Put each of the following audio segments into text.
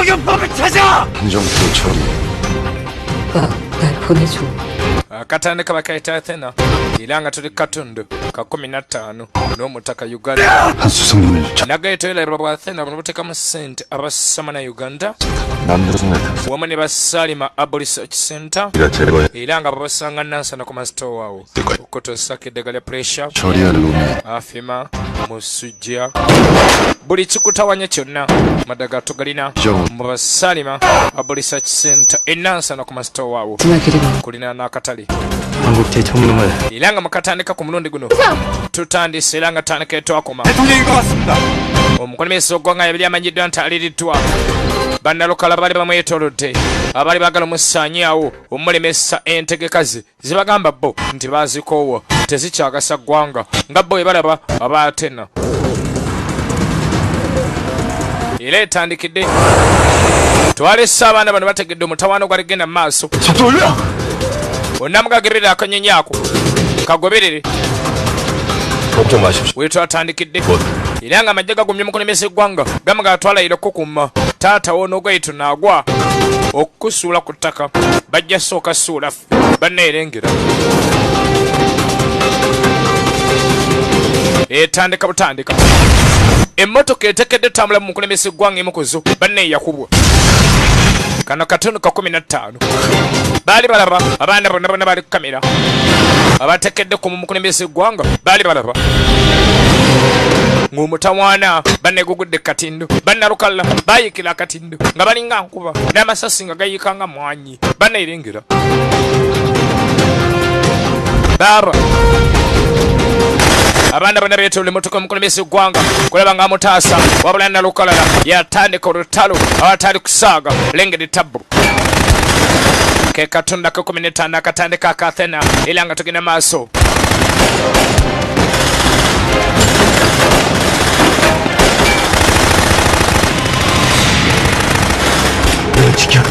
적용법을 찾아! 한정표 처리. 날 보내줘. Katandika bakaita Athena ilanga tuli katundu ka 15 n'Omutaka Uganda 한수성문을 nagaito era bwa Athena bunoteka mu sente abasama na Uganda 남들은 wamu ne basalima Research Center ilanga babasanga nansana ku masito wawo okutosakidde gali pressure 처리할 놈이 afima musujja buli kikutawanya kyonna madaga tugalina mu basalima Research Center enansana ku masito wawo kulina n'akatale 한국 대통령을 ilanga mukatandika ku mulundi guno tutandise ilanga tandika etwakoma 대통령인 것 같습니다. omukulembeze ogwanga yabili amanyiddwa nti aliiriddwa bannalukala baali bamwetoolodde abaali baagala omusaanyaawo omulemesa entegekazi zibagamba bo nti baazikoowa tezikyagasa ggwanga nga bo ebalaba aba Athena era etandikidde twalese abaana bano bategedde omutawaano gwaligenda mu maaso onnamugagerera akanyonyi ako kagoberere 걱정 마십시오. wetwatandikidde era nga amajja gagumye mukulemesa eggwanga gama gatwalayira okukuma taata wonoogaitu naagwa okusuula ku ttaka bajja sooka suula banneerengera etandika butandika emmotoka etekedde tambula mu mukulemesa eggwanga emukuzo banneeyakubwa kano katundu ka 15 baali balaba abaana bonna bonna bali ku kamera abatekedde ku mukulemesa eggwanga baali balaba ng'omutawaana bannegugudde katindu bannalukalla baayikira akatindu nga balinga nkuba n'amasasi nga gayiika nga mwanyi banneerengera baaba abaana bonna beetoolera emmotoka omukulemesa eggwanga kulaba nga amutaasa wabula nalukalala yatandika olutalo awatali kusaaga lengeri tabbu ke katonda ka 15 akatandika aka Athena era nga tugenda maaso 지켜.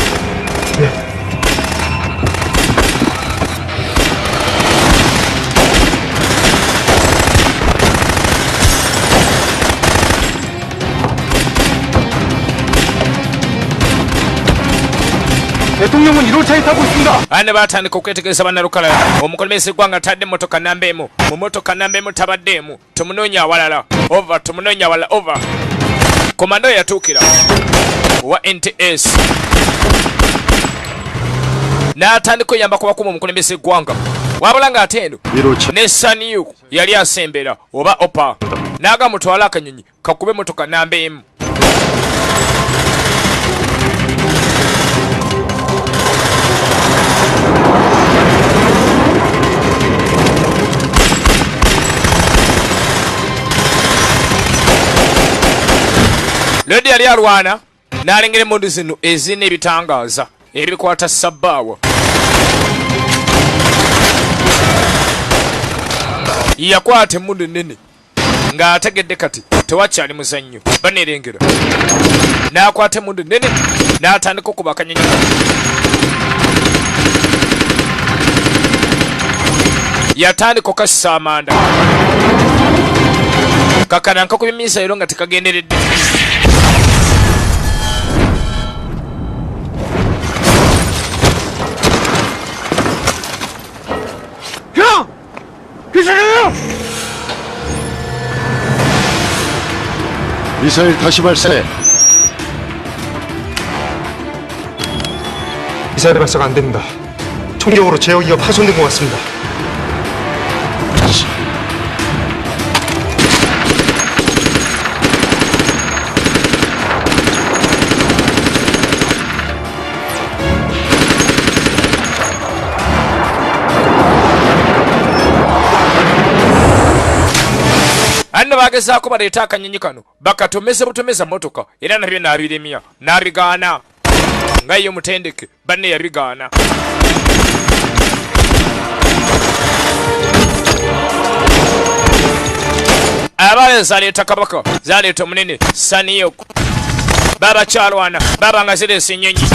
대통령은 1호차에 타고 있습니다. ane batandika okwetegereza bannalukalala omukulemesa eggwanga atadde emmotoka namba emu mu mmotoka namba emu tabaddeemu tumunoonya awalala over tumunoonya awalala over komando yatuukira wa NTS n'atandika oyamba kubakuma omukulemesa eggwanga wabula nga ate eno ne Saniyu yali asembera oba opa n'aga mutwala akanyonyi kakube emmotoka namba emu Lodi yali alwana n'alengera emmundu zino ezirina ebitangaaza ebikwata sabbaawa yakwata emmundu ennene ng'ategedde kati tewakyali muzannyo baneerengera n'akwata emmundu ennene n'atandika okuba akanyonyi yatandika okassa amanda kakana nkakubye misayiro nga tekagenderedde 괜찮아요. 미사일 다시 발사해. 미사일 발사가 안 됩니다. 총격으로 제어기가 파손된 것 같습니다. anno bagezaako baleeta akanyonyi kano bakatomeze butomeza motoka era nabyo naabiremya n'abigaana nga ye omutendeke banne yabigaana abaale zaleeta kabaka zaleeta omunene Saniyu baba kyalwana baba nga zireesa ennyonyi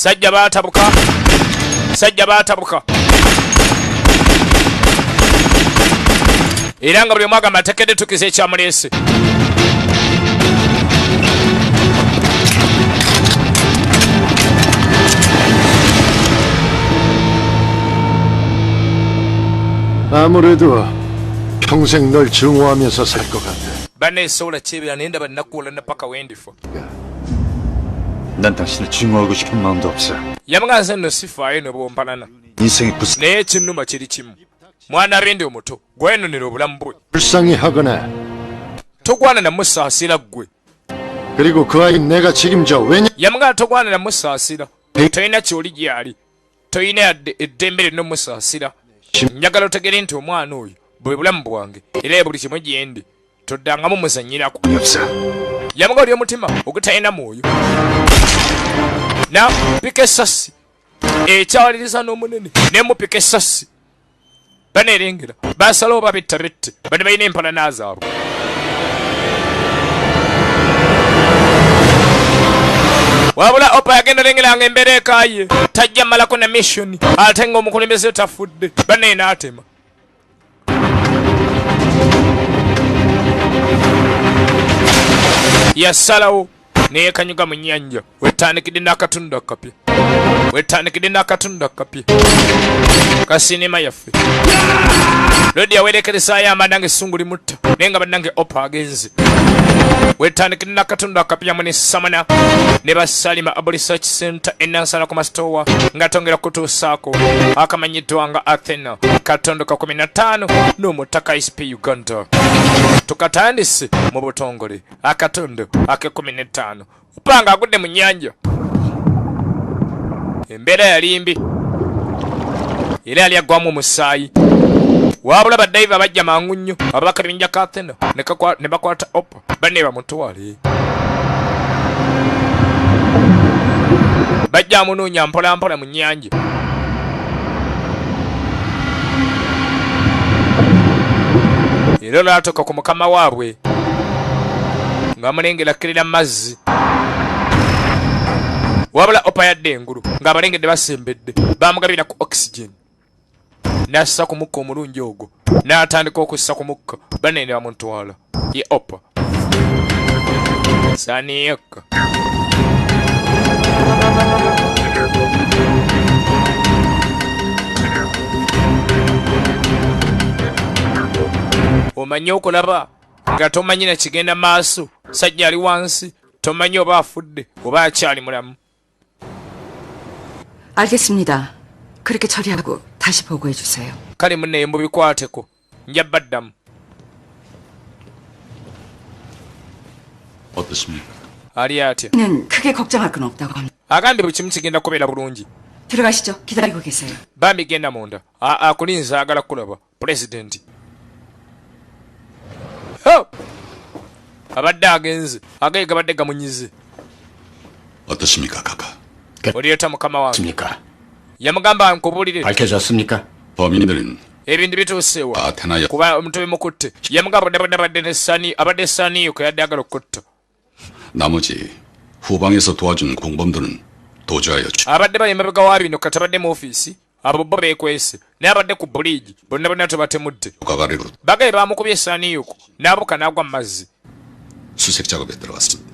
Sajja baatabuka. Era nga buli omu agamba atekedde tukiza ekyamuleese. 아무래도 평생 널 증오하면서 살 것 같아. Banne sola chebera nenda bannakuula na paka wendifa. 난 당신을 증오하고 싶은 마음도 없어. Yamuga nze nno sifaayo ne bwompanana. 인생이 부스 Naye ekinnuma kiri kimu. Mwana bendi omuto gwenonera obulamu bwe. 불쌍히 하거나. Togwana na musaasira gwe. 그리고 그 아이 내가 책임져. 왜냐? Yamuga togwana na musaasira. Toyina kyoli gyali. Toyina eddembe lino musaasira. Njagala otegere nti omwana oyo bwe bulamu bwange era buli kimu gyendi toddangamu muzanyirako. Yamuga oli omutima ogutalina mwoyo. Na pika essasi ekyawaliriza n'omunene ne mupika essasi. Banerengera basalawo babettabette bane balina empalana zaabwe. Wabula opa yagenda lengeranga embeera ekaaye tajja malako na mission ate nga omukulembeze tafudde bane n'atema. Yasalawo neekanyuga mu nnyanja wetandikidde n'akatundu akapya kasinema yaffe. Lodi yawerekeresaayo amandange essungu limutta naye nga bannange opa agenze. Wetandikidde n'akatundu akapya mu ne samana ne basalima Research Center enansala ku masitowa nga tongera kutuusaako akamanyiddwa nga Athena katondo ka 15 n'Omutaka ISP Uganda. Tukatandise mu butongole akatundu ake 15 upanga agudde mu nnyanja. Embeera yalimbi era yali aggwamu omusaayi. Wabula baddayiva bajja mangu nnyo ababaka binja ka Athena ne bakwata opa banne bamutwale. Bajja amunoonya mpolampola mu nnyanja. Era olwatuuka ku mukama waabwe ng'amulengera akkirira mazzi. Wabula opa yadde engulu ng'abalengedde basembedde bamugabira ku oxygen. N'assa ku mukka omulungi ogwo n'atandika okussa ku mukka banene bamutwala ye opa saniyekka. Omanyi okulaba nga tomanyi na kigenda maaso. Sajja ali wansi tomanyi oba afudde oba akyali mulamu. 알겠습니다. 그렇게 처리하고 다시 보고해 주세요. Kale munne mubikwateko nja baddamu. 어떻습니까? Ali atya 는 크게 걱정할 건 없다고 합니다. agambye buli kimu kigenda kubeera bulungi. 들어가시죠. 기다리고 계세요. Bambi genda munda akulinza agala kulaba pulezidenti. Abadde agenze agaye gabadde gamunyize. 어떻습니까, 카카? Olieta mukama wange 습니까? yamugamba nkubuulire 밝혀졌습니까? 범인들은 ebintu bituuseewa 아테나야. kuba omutume mukutte. Yamugamba abadde nessaani abadde essaaniyo kwe yadde agala okutta. 나머지 후방에서 도와준 공범들은 도주하여 Abadde bali emabega wa bino kati abadde mu ofiisi abo bo beekwese naye abadde ku buliigi bonna tebatemudde. ugawatch로 Bagaye bamukubye essaaniyoko n'abuka n'agwa mu mazzi. 수색 작업에 들어갔습니다.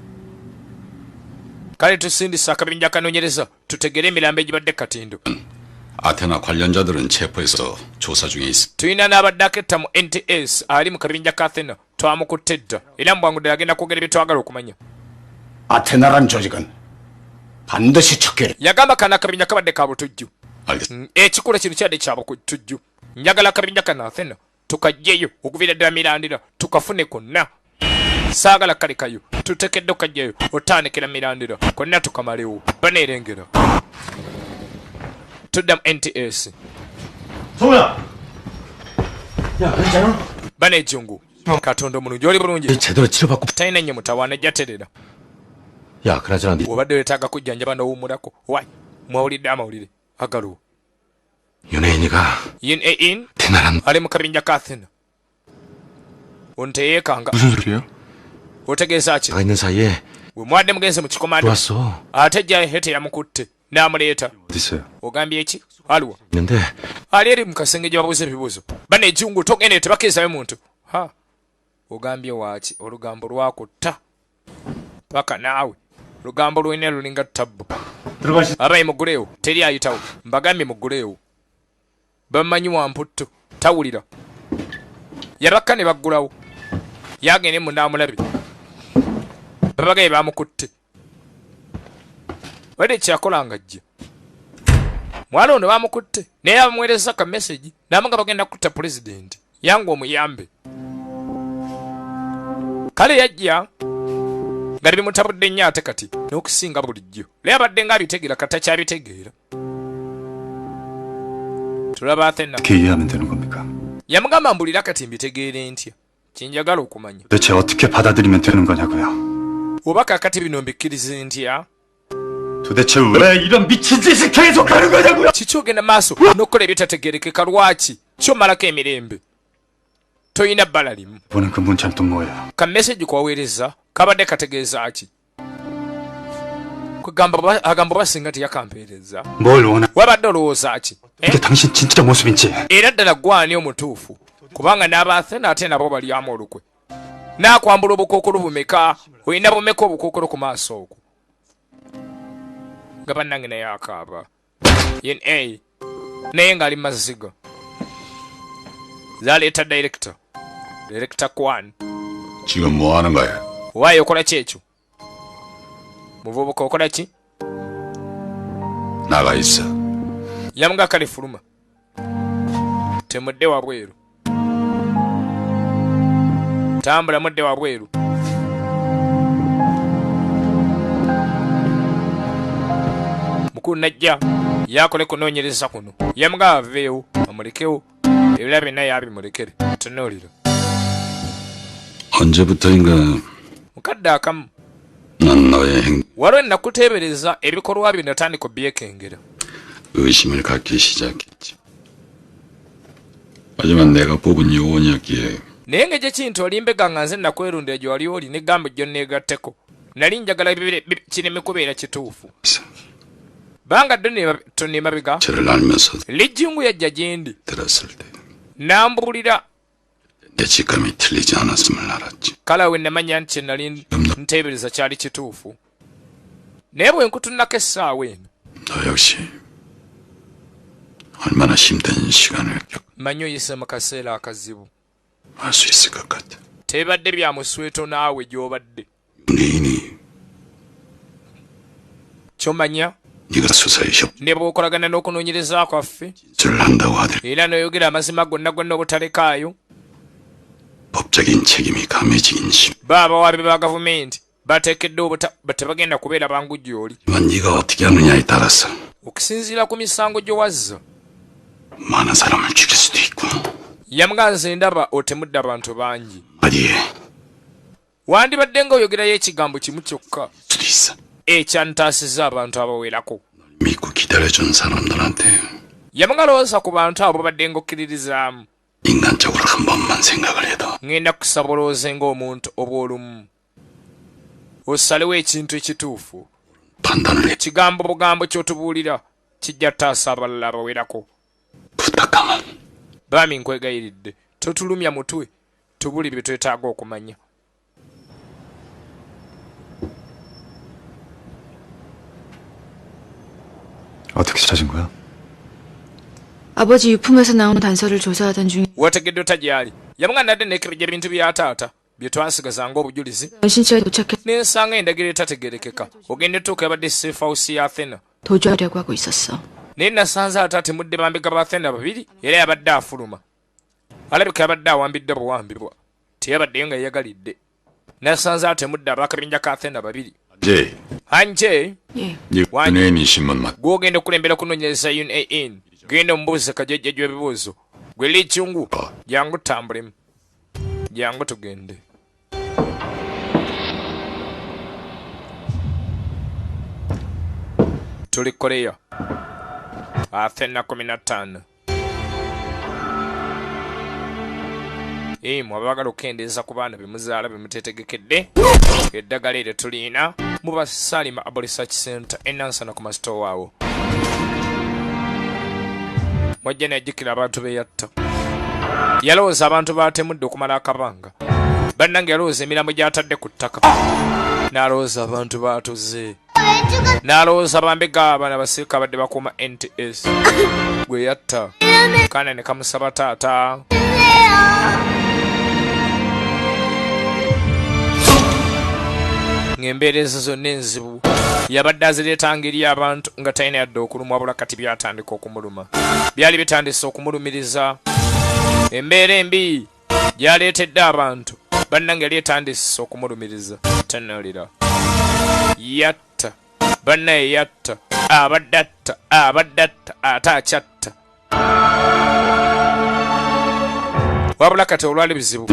Kale tusindise akabinja akanoonyereza tutegere emirambo egibadde katindo. 아테나 관련자들은 체포해서 조사 중에 있습니다. Tulina n'abadde aketta mu NTS ali mu kabinja ka Athena twamukutte dda era mu bwangu ddala agenda kwogera bye twagala okumanya. 아테나란 조직은 반드시 척결. Yagamba kana akabinja kabadde ka butujju. 알겠습니다. Ekikula kino kyadde kya butujju. Njagala akabinja kana Athena tukajjeyo okuviira ddala mirandira tukafune konna. Saagala kalekayo tutekedde okajjayo otandikira mirandira konna tukamalewo baneerengera. Tudda mu NTS. 성우야. 야, 괜찮아? Banejjungu katonda omulungi oli bulungi 제대로 치료받고. talina nnyo mutawaana ejja terera. 야, 그나저나 네 Obadde weetaaga kujjanjaba n'owummulako wayi mwawulidde amawulire agaliwo. 연예인이가 yin in 테나란 ali mu kabinja ka Athena. Ono teyeekanga 무슨 소리예요? otegeeza ki 나가 있는 사이에 bwe mwadde mugenze mu kikomando 들어왔어. ate jja he teyamukutte n'amuleeta. 어딨어요? Ogambye ki? Aliwo. 있는데 Ali eri mu kasenge gye babuuza ebibuuzo. Bane jingo togende tebakkirizayo muntu. Ha. Ogambye waaki olugambo lwakutta. Paka naawe. Olugambo lwine lulinga tabbu. 들어가시. Abaye muguleewo. Teri ayitawo. Mbagambye muguleewo. Bamanyi wamputtu. Tawulira. Yabakka ne baggulawo. Yagende mu n'amulabe. Babagaye bamukutte. Wadde kyakolanga ajja. Mwala ono bamukutte. Naye abamuweereza ka message. N'amanga bagenda kutta president. Yangu omuyambe. Kale yajja. Nga bimutabudde nnyo ate kati. N'okusinga bulijjo. Naye abadde ng'abitegeera kata kyabitegeera. Tulaba Athena. 어떻게 이해하면 되는 겁니까? Yamugamba mbulira kati mbitegeere ntya. Kinjagala okumanya. 도대체 어떻게 받아들이면 되는 거냐고요? Oba kakati bino mbikkirize ntya? 도대체 왜 이런 미친 짓을 계속 하는 거냐고요? Kiki ogenda maaso n'okukola ebitategeerekeka lwaki? Kyomalako emirembe. Toyina bbala limu. 보는 그 문자는 또 뭐예요? Ka message kwaweereza kabadde kategeeza ki? Kugamba agamba basinga teyakampeereza. 뭘 원하? Wabadde olowooza ki? 이게 당신 진짜 모습인지. Era ddala gwani omutuufu. Kubanga n'Abathena ate nabo balyamu olukwe. N'akwambula obukookolo bumeka. Oyina bumeka obukookolo ku maaso okwo. Nga bannange naye akaaba. Naye ng'ali maziga. Zaleeta director. Director Kwan. 지금 뭐 하는 거야? Waayo okola ki ekyo? Muvubuka okola ki? 나가 있어. Yamuga kale fuluma. Temudde wabweru. Tambula mudde wabweru. Mukulu najja yakole kunoonyereza kuno. Yamuga aveewo amulekewo. Ebirala byonna yabimulekere. Tunuulira. 언제부터인가 Mukadde akamu. 난 너의 Waliwo nakuteebereza ebikolwa byo natandika obyekengera. 의심을 갖기 시작했지. 하지만 내가 뽑은 요원이었기에 Naye ng'egye kintu olimbega nga nze nakwerunda egyo wali oli n'egamba ejjo neegatteko. Nali njagala kireme kubeera kituufu. Banga tonne mabega. 저를 알면서 Lijjingu yajja gye ndi. 들었을 때 N'ambulira. 내 직감이 틀리지 않았음을 알았지. Kale we namanya nti nali nteebereza kyali kituufu. Naye bwe nkutunnako essaawa eno. 너 역시 얼마나 힘든 시간을 Manyi oyise mu kaseera akazibu. 알 수 있을 것 같아. Tebadde bya musweto naawe gy'obadde. 연예인이 Ky'omanya 네가 수사에 ne bw'okolagana n'okunoonyereza kwaffe. 협조를 한다고 하더니 Era n'oyogera amazima gonna gonna obutalekaayo. 법적인 책임이 감해지긴 심. Baabawabi ba gavumenti bateekeddwa tebagenda kubeera bangu gy'oli. 네가 어떻게 하느냐에 따라서 Okusinziira ku misango gye wazza. 많은 사람을 죽일 수도 있고. Yamuga nze ndaba otemudde abantu bangi. 어디에 Wandibadde ng'oyogerayo ekigambo kimu kyokka. 수도 있어. Ekyantaasizza abantu abawerako. 믿고 기다려준 사람들한테 Yamuga lowooza ku bantu abo badde ng'okkiririzaamu. 인간적으로 한 번만 생각을 해도 Ngenda kusaba olowooze ng'omuntu obw'olumu. Osalewo ekintu ekituufu. 판단을 해. Kigambo bugambo ky'otubuulira kijja taasa abalala abawerako. 부탁하면 Bami nkwegayiridde. Totulumya mutwe. Tubuli bye twetaaga okumanya. 어떻게 찾은 거야? 아버지 유품에서 나온 단서를 조사하던 중에 Wategedde otagyali. Yamuga nadde nekebejja ebintu bya taata bye twasigazanga obujulizi. 신체에 도착해 N'ensanga endagiro etategeerekeka. Ogenda etuuka yabadde safe house ya Athena. 도주하려고 하고 있었어. Naye nasanze ate atemudde bambega ba Athena babiri era yabadde afuluma. Alabika yabadde awambidde buwambibwa. Teyabaddeyo nga yeyagalidde. Nasanze atemudde abakabinja ka Athena babiri. 이제 Anje, 예. 네 연예인이 신문 맡. gw'ogenda okulembera kunoonyereza UNAN. Genda omubuuze kajjajja gy'ebibuuzo. Gwe Lijjingu, jangu tambulemu. Jangu tugende. Tuli Korea. Athena 15. Mwabagala okukendeeza ku baana be muzaala be muteetegekedde. Eddagala eryo tuliina. muba Salima Abo Research Center enansana ku masito waawo mwajja najjukira abantu be yatta yalowooza abantu baatemudde okumala akabanga bannange yalowooza emirambo gy'atadde ku ttaka n'alowooza abantu baatuze n'alowooza bambega abana basirika badde bakuuma NTS gwe yatta kana ne kamusaba taata ng'embeera ezo zonna enzibu yabadde azireetanga eri abantu nga talina yadde okulumwa wabula kati byatandika okumuluma byali bitandise okumulumiriza embeera embi gyaleetedde abantu bannange yali etandise okumulumiriza tanalira yatta bannaye yatta abadde atta ate akyatta wabula kati olwali bizibu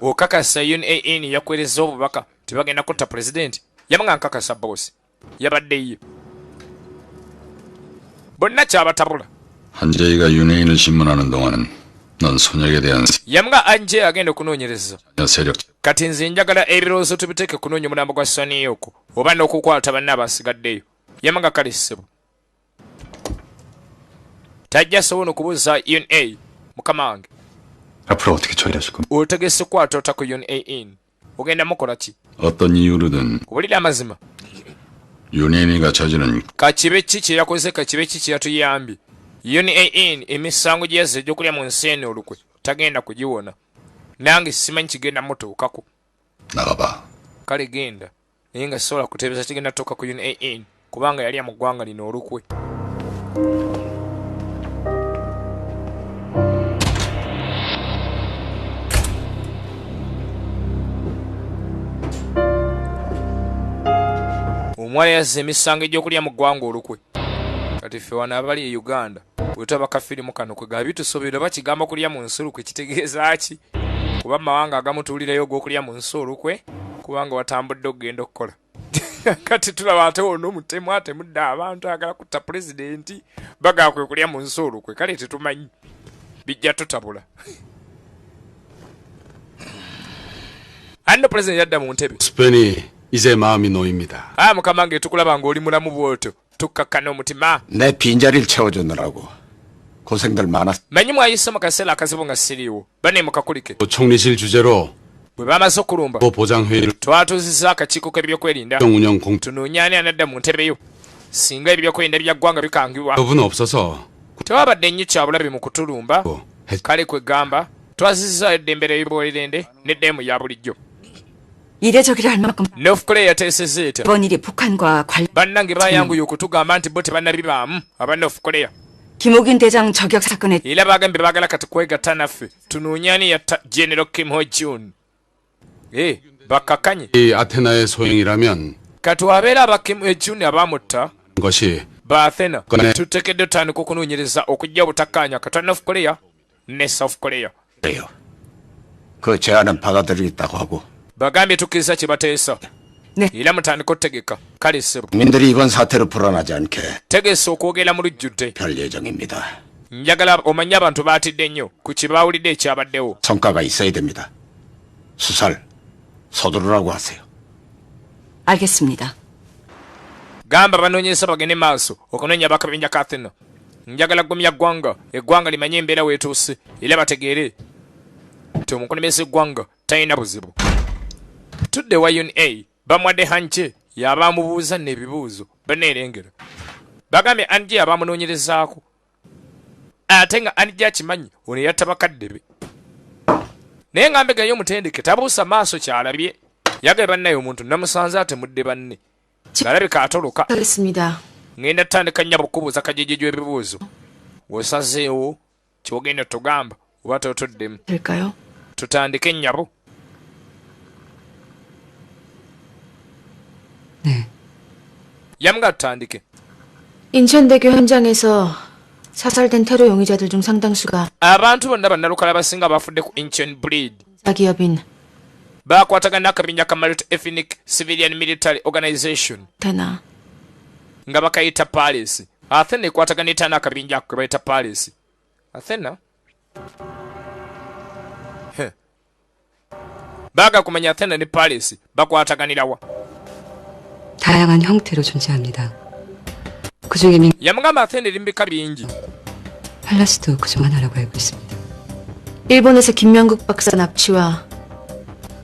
okakasa UNAN yakwereza obubaka tebagenda kutta pulezidenti yamanga nkakasa boosi yabaddeyo bonna kyabatabula 한재희가 윤회인을 신문하는 동안은 넌 손혁에 대한 yamanga anje agenda okunoonyereza 세력 kati nze njagala ebirowoozo tubiteeke kunoonya omulambo gwa Sani okwo oba n'okukwata banna abasigaddeyo yamanga kale ssebo tajja sobola okubuuza UNA mukama wange 앞으로 어떻게 처리하실 겁니까? otegese kwata otako UNAN ogenda mukola ki 어떤 이유로든 obulira amazima 윤회인이가 저지른 kakibe ki kye yakoze kakibe ki kye yatuyambye UNAN emisango gye yazze egy'okulya mu nsi eno olukwe tagenda kugiwona nange simanyi kigenda mutuukako 나가봐. kale genda naye nga sisobola kuteebeza kigenda tuuka ku UNAN kubanga yali mu ggwanga lino olukwe omuwala yazze emisango egy'okulya mu ggwanga olukwe kati ffe wano abali e Uganda bwetaba kafirimu kano kwe gabi tusoberera bakigamba kulya mu nsi olukwe kitegeeza ki kuba mawanga agamu tuwulirayo ogw'okulya mu nsi olukwe kubanga watambudde okugenda okukola kati tulaba ate wonna omutemu atemudde abantu agala kutta pulezidenti bagaa kwe kulya mu nsi olukwe kale tetumanyi bijja tutabula anno pulezidenti yadda mu ntebe 스페니 이제 마음이 놓입니다. mukama wange tukulaba ng'oli mulamu bw'otyo tukkakkana omutima 내 빈자리를 채워주느라고 고생들 많았어. manyi mwayise mu kaseera akazibu nga siriiwo bane mukakulike 총리실 주제로 bwe bamaze okulumba 보장회의를 twatuuzizza akakiiko k'ebyokwerinda 운영 공 tunoonya ani anadda mu ntebe yo singa ebyokwerinda bya ggwanga bikangibwa 여부는 없어서 tewabadde nnyo kyabulabe mu kutulumba kale kwe gamba twazizza eddembe ly'ebyokwerinda n'eddeemu ya bulijjo 이래저래를 할 만큼 North Korea yateesezza etya 이번 일이 북한과 관련 bannange bayanguye okutugamba nti bo tebannabibaamu aba North Korea 김옥인 대장 저격 사건에 era bagambye baagala kati kwegatta naffe tunoonya ani yatta General Kim Ho-jun bakkakanye 이 아테나의 소행이라면 kati wabeera aba Kim Ho-jun abaamutta 것이 ba Athena Kone. tuteekedde otandika okunoonyereza okujja obutakkaanya kati North Korea ne South Korea 그래요. 그 제안은 받아들이겠다고 하고 bagambye tukkiriza kye bateesa 네. era mutandika otegeka kale ssebo 국민들이 이번 사태로 불안하지 않게 tegesa okwogera mu lujjudde 별 예정입니다. njagala omanye abantu baatidde nnyo ku kye baawulidde ekyabaddewo 성과가 있어야 됩니다. 수사를 서두르라고 하세요. 알겠습니다. gamba banoonyesa bagende maaso okunoonya bakabinja ka Athena njagala ggumya ggwanga eggwanga limanye embeera weetuuse era bategeere ti omukulembeze eggwanga talina buzibu tudde wa UNA bamwadde hanje y'abaamubuuza n'ebibuuzo baneerengera bagambye anje abaamunoonyerezaako ate nga anje akimanyi ono yatta bakadde be naye ngambe gayo omutendeke tabuusa maaso kyalabye yagaye bannaye omuntu namusanze atemudde banne ng'alabika atoloka 하겠습니다. ngenda tandika nnya bukubuuza kajejje gy'ebibuuzo wosazeewo kyogenda tugamba oba totoddemu 될까요? tutandike nnyabo 네. yamuga tutandike 인천대교 현장에서 사살된 테러 용의자들 중 상당수가 abantu bonna bannalukala abasinga bafudde ku Incheon Breed 기업인 bakwatagana n'akabinja ka Multi Ethnic Civilian Military Organization 테나 nga bakayita Palace Athena ekwataganita n'akabinja ako ke bayita Palace Athena baga kumanya Athena ne Palace bakwataganirawa 다양한 형태로 존재합니다. 그중에 yamugamba Athena erimbika bingi. 팔라스도 그중 하나라고 알고 있습니다. 일본에서 김명국 박사 납치와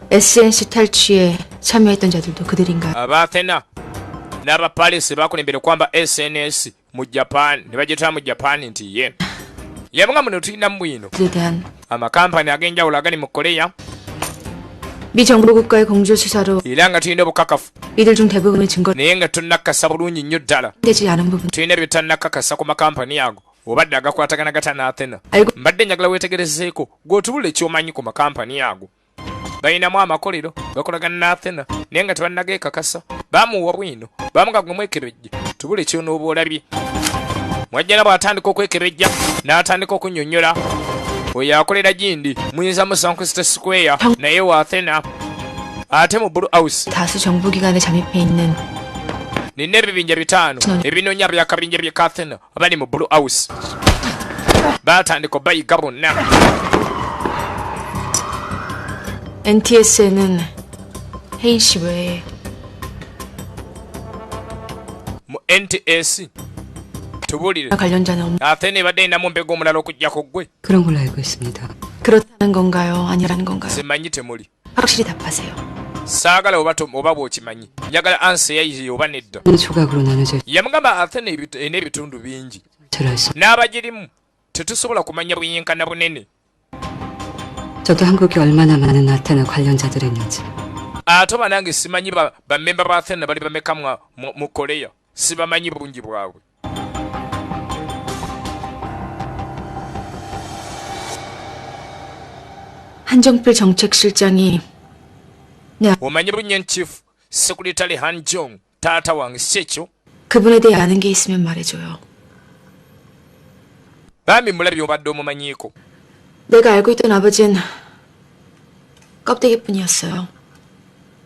SNC 탈취에 참여했던 자들도 그들인가요? aba Athena n'aba Paris bakulembera kwamba SNS mu Japan ne bagitwala mu Japan nti ye yamugamba muno tulina bwino 그들에 대한 amakampani ag'enjawulo agali mu Korea 미 정부 국가의 공조 수사로 era nga tulina obukakafu 이들 중 대부분의 증거되지 naye nga tonnakakasa bulungi nnyo ddala 않은 부분 tulina byetannakakasa ku makampani ago obadde agakwatagana gatana Athena 알고 mbadde njagala weetegerezeeko gw'otubula ekyomanyi ku makampani ago balinamu amakolero bakolagana ne Athena naye nga tebannagekakasa bamuwa bwino bamuga gwe mwekebejje tubula ekyonooba olabye mwajjana bw'atandika okwekebejja n'atandika okunnyonnyola oyo akolera gindi muyinza mu Sankrist Square naye wa Athena ate mu Blue House 다수 정부기관에 잠입해 있는 nina ebibinja 5 ebinoonya byakabinja by'e Athena abali mu Blue House baatandika obayiga bonna. NTS에는 혜인 씨 외에 mu NTS tubulire 관련자는 없는 Athena ebadde erinamu mpega omulala okuggyako ggwe 그런 걸로 알고 있습니다. 그렇다는 건가요? 아니라는 건가요? simanyi temuli 확실히 답하세요. saagala oba bw'okimanyi njagala ansi eyayiye oba nedda. 어느 조각으로 나눠져 yamugamba Athena erina ebitundu bingi 줄 알 수. n'abagirimu tetusobola kumanya buyinkana bunene 저도 한국에 얼마나 많은 아테나 관련자들이 있는지 ate oba nange simanyi bamemba ba Athena bali bameka mu Korea sibamanyi bungi bwabwe. 한정필 정책실장이 omanyi bunyen chief secretary Hanjong taata wange si ekyo 그분에 대해 아는 게 있으면 말해줘요. bambi mulabye obadde omumanyiiko. 내가 알고 있던 아버지는 껍데기뿐이었어요.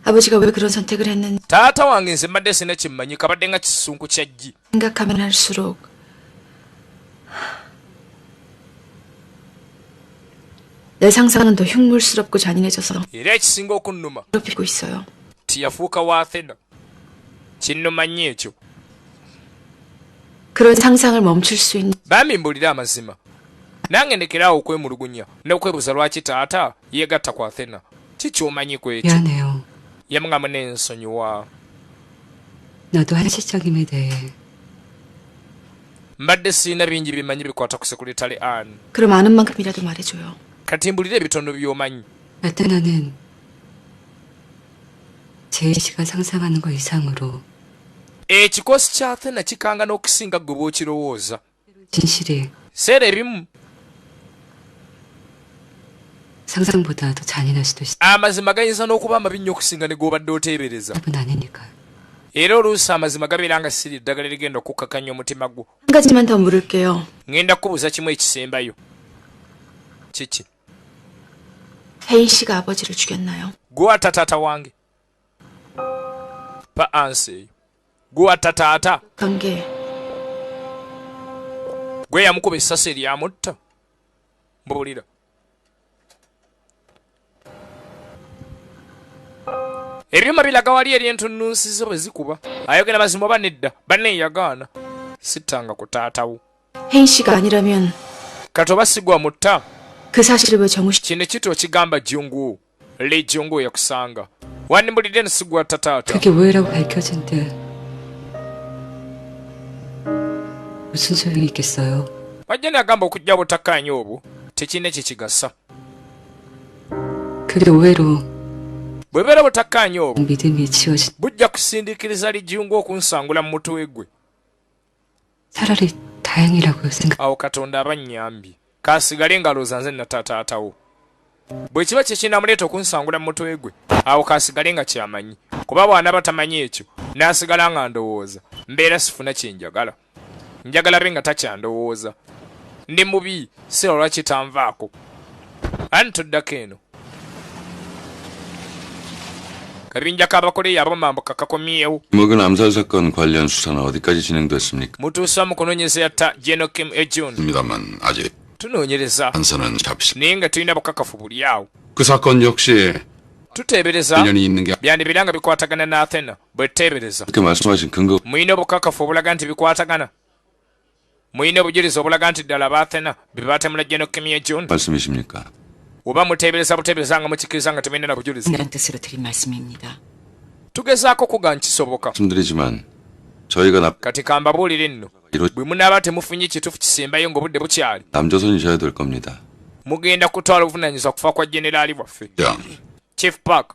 아버지가 왜 그런 선택을 했는지 taata wange nze mbadde sina kimmanyi kabadde nga kisunku kyajji. 생각하면 할수록 내 상상은 더 흉물스럽고 잔인해져서 era ekisinga okunnuma 괴롭히고 있어요. tiyafuuka wa Athena kinnuma nnyo ekyo. 그런 상상을 멈출 수 있는 bambi mbulira amazima nange ndekeraawo okwemulugunya n'okwebuuza lwaki taata yeegatta ku Athena kikyomanyi ku ekyo. 미안해요. yamugamba n'ensonyiwa 나도 한시적임에 대해 mbadde sirina bingi bimanyi bikwata ku sekuritale Anne 그럼 아는 만큼이라도 말해줘요. kati mbulira ebitono by'omanyi. 아테나는 제이씨가 상상하는 거 이상으로 ekikosi kya Athena kikanga n'okusinga gwe bw'okirowooza. 진실이 seera ebimu 상상보다 더 잔인할 수도 있어. amazima gayinza n'okuba amabi nnyo okusinga ne g'obadde oteebereza. 답은 아니니까요. era oluusi amazima gabeera nga siri ddagala erigenda okukkakanya omutima gwo. 한 가지만 더 물을게요. ngenda kubuuza kimu ekisembayo. kiki? 혜인 씨가 아버지를 죽였나요? gwe watta taata wange? pa ansi eyo gwe watta taata? 관계 gwe yamukuba essasi eryamutta? mbuulira. ebyuma biraga wali eri entunnunsi bwe zikuba ayogera mazima oba nedda banne yagaana sittanga ku taatawo. 혜인 씨가 아니라면 kati oba sigwa mutta 그 사실을 왜 정우 씨 kino kito okigamba jingo le jingo yakusanga wandimbulidde nesigwa tataata. 그게 오해라고 밝혀진 데 무슨 소용이 있겠어요? wajja nagamba okujja butakkaanya obwo tekirina kyekigasa. 그게 오해로 bwebeera butakkaanya obwo 믿음이 지워진 bujja kusindiikiriza lijingo okunsangula mu mutwe gwe. 차라리 다행이라고 생각. awo katonda aba nnyambi kaasigale ngalooza nze natataatawo. bwe kiba kyekinamuleeta okunsangula mu mutwe gwe awo kaasigale nga kyamanyi kuba bw'anaaba tamanyi ekyo n'asigala nga ndowooza mbeera sifuna kyenjagala njagala be nga takyandowooza ndi mubi si olwaki tanvaako. ani toddako eno kabinja k'abakoleya abamambuka kakomyewo. 이목은 암살 사건 관련 수사는 어디까지 진행됐습니까? mutuusa mu kunoonyeza yatta General Kim Ejon. 입니다만 아직 tunoonyereza 단서는 잡히지. naye nga tulina bukakafu buli awo. 그 사건 역시 tuteebereza 관련이 있는 게 byandibiranga bikwatagana ne Athena bwe tuteebereza 그렇게 말씀하신 근거 muyina obukkakafu obulaga nti bikwatagana muyina obujulizi obulaga nti ddala aba Athena bye baatemula Genokimia John 말씀이십니까? oba muteebereza buteebereza nga mukkiriza nga temulina na bujulizi 이런 뜻으로 드린 말씀입니다. tugezaako kuga nkisoboka 말씀드리지만 저희가 kati kambabuulire nno bwe munaaba temufunye kituufu kisembayo ng'obudde bukyali 남조선이셔야 될 겁니다. mugenda kutwala obuvunaanyizibwa kufa kwa jenerali waffe 야, Chief Park